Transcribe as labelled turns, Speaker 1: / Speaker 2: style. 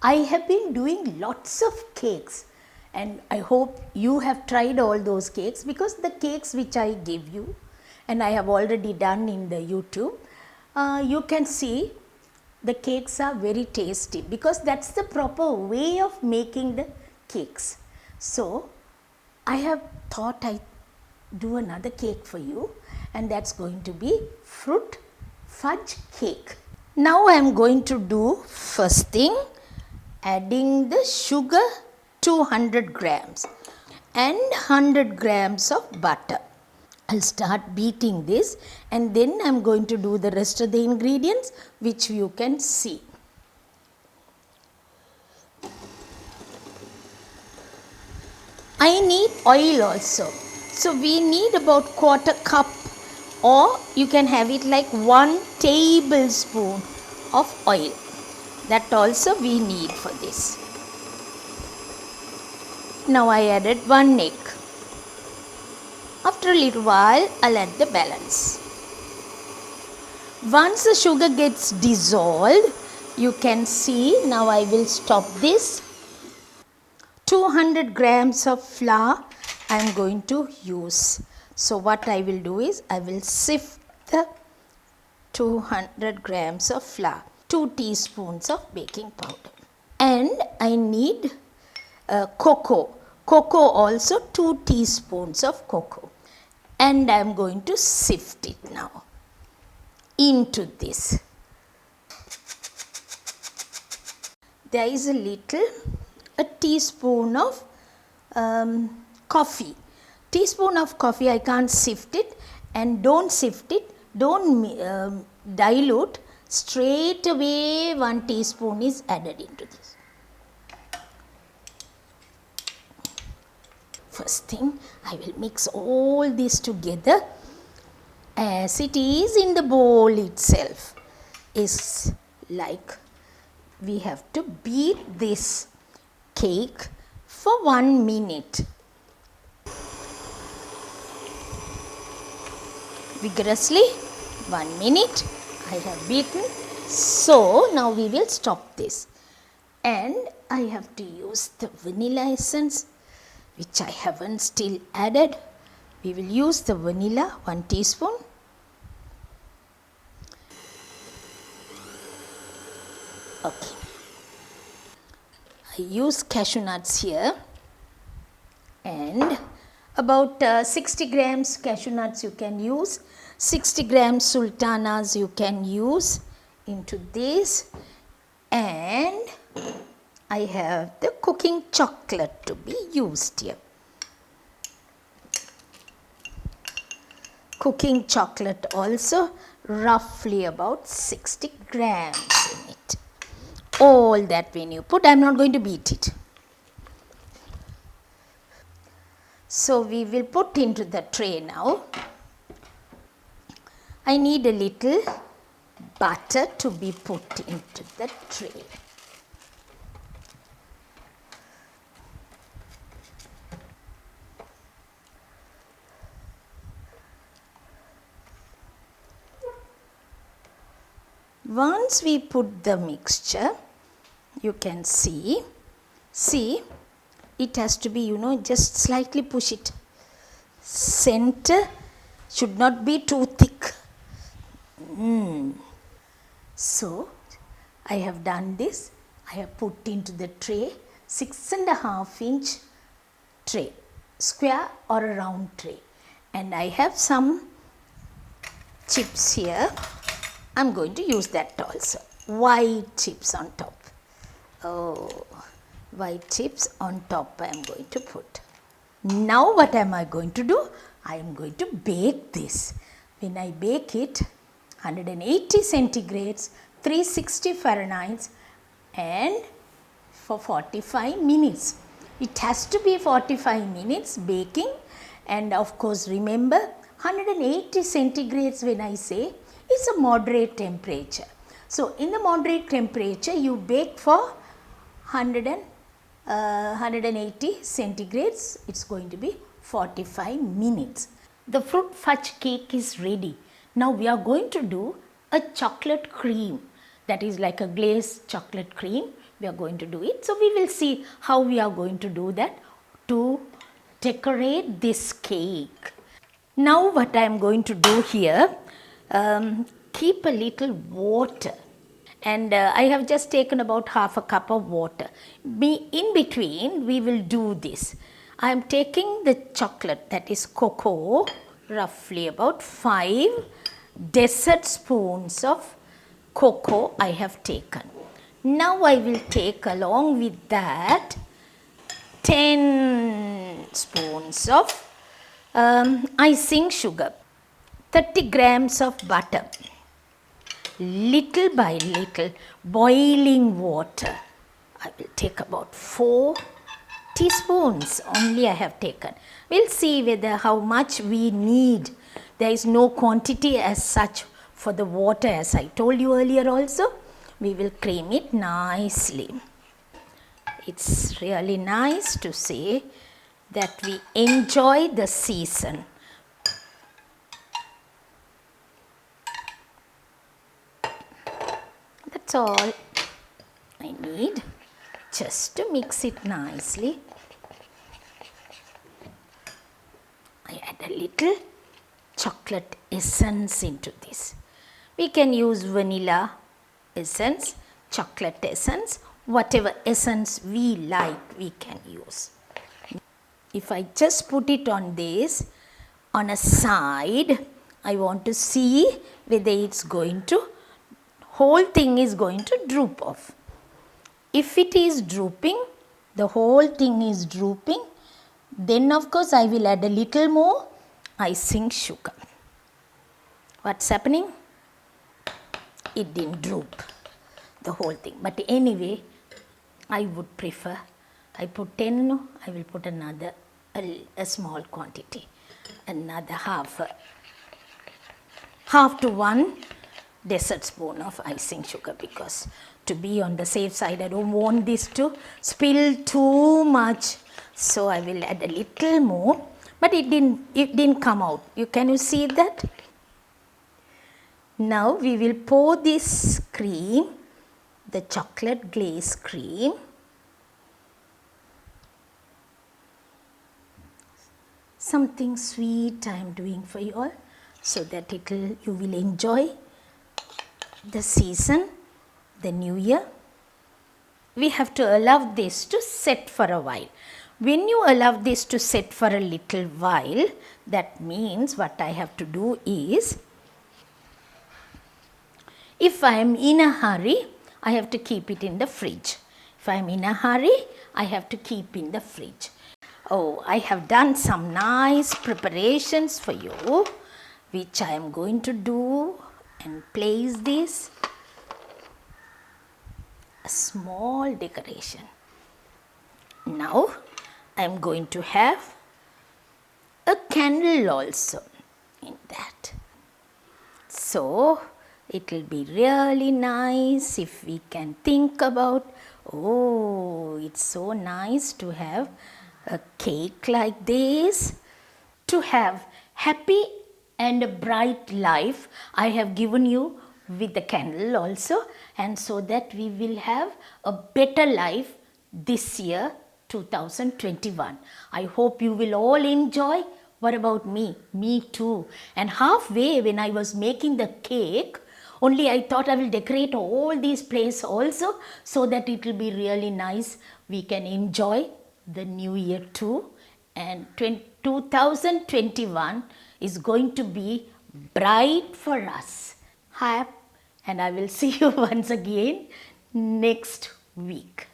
Speaker 1: I have been doing lots of cakes and I hope you have tried all those cakes, because the cakes which I give you and I have already done in the YouTube, you can see the cakes are very tasty, because that's the proper way of making the cakes. So I have thought I do another cake for you, and that's going to be fruit fudge cake. Now I am going to do first thing, adding the sugar 200 grams and 100 grams of butter. I'll start beating this and then I'm going to do the rest of the ingredients which you can see. I need oil also. So we need about quarter cup, or you can have it like 1 tablespoon of oil. That also we need for this. Now I added 1 egg. After a little while, I'll add the balance. Once the sugar gets dissolved, you can see, now I will stop this. 200 grams of flour I am going to use. So what I will do is, I will sift the 200 grams of flour, 2 teaspoons of baking powder. And I need cocoa. Cocoa also 2 teaspoons of cocoa. And I am going to sift it now into this. There is a teaspoon of coffee. Teaspoon of coffee, I can't sift it, and don't sift it, don't dilute, straight away 1 teaspoon is added into this. First thing, I will mix all this together as it is in the bowl itself. Is like we have to beat this cake for 1 minute. Vigorously, 1 minute I have beaten. So now we will stop this, and I have to use the vanilla essence, which I haven't still added. We will use the vanilla, 1 teaspoon. Okay. I use cashew nuts here, and about 60 grams cashew nuts you can use, 60 grams sultanas you can use into this, and I have the cooking chocolate to be used here. Cooking chocolate also roughly about 60 grams in it. All that when you put, I am not going to beat it. So we will put into the tray now. I need a little butter to be put into the tray. Once we put the mixture, you can see it has to be, just slightly push it. Center should not be too thick. So I have done this. I have put into the tray 6.5 inch tray, square or a round tray, and I have some chips here. I'm going to use that also. White chips on top. Oh, white chips on top I am going to put. Now what am I going to do? I am going to bake this. When I bake it, 180 centigrades, 360 Fahrenheit, and for 45 minutes. It has to be 45 minutes baking, and of course remember 180 centigrades when I say is a moderate temperature. So in the moderate temperature you bake for 180 centigrades. It's going to be 45 minutes. The fruit fudge cake is ready. Now we are going to do a chocolate cream, that is like a glazed chocolate cream, we are going to do it. So we will see how we are going to do that to decorate this cake. Now what I am going to do here, keep a little water, and I have just taken about half a cup of water. In between we will do this. I am taking the chocolate, that is cocoa, roughly about 5 dessert spoons of cocoa I have taken. Now I will take along with that 10 spoons of icing sugar, 30 grams of butter, little by little boiling water. I will take about 4 teaspoons only I have taken. We'll see whether how much we need. There is no quantity as such for the water, as I told you earlier also. We will cream it nicely. It's really nice to say that we enjoy the season. That's all I need, just to mix it nicely. I add a little chocolate essence into this. We can use vanilla essence, chocolate essence, whatever essence we like we can use. If I just put it on this, on a side, I want to see whether it's going to, whole thing is going to droop off. If it is drooping, the whole thing is drooping, then of course I will add a little more icing sugar. What's happening? It didn't droop, the whole thing. But anyway, I would prefer, I put 10, no, I will put another, a small quantity, another half to 1 dessert spoon of icing sugar, because to be on the safe side, I don't want this to spill too much. So I will add a little more, but it didn't come out. Can you see that? Now we will pour this cream, the chocolate glaze cream, something sweet I am doing for you all, so that you will enjoy the season, the new year. We have to allow this to set for a while. When you allow this to set for a little while, that means what I have to do is, if I am in a hurry, I have to keep it in the fridge. If I am in a hurry, I have to keep in the fridge. Oh, I have done some nice preparations for you, which I am going to do and place this, a small decoration. Now I am going to have a candle also in that. So it will be really nice if we can think about, oh, it's so nice to have a cake like this, to have happy and a bright life I have given you with the candle also, and so that we will have a better life this year 2021. I hope you will all enjoy. What about me? Me too. And halfway when I was making the cake, only I thought I will decorate all these places also, so that it will be really nice. We can enjoy the new year too, and 2021 is going to be bright for us. Hi, and I will see you once again next week.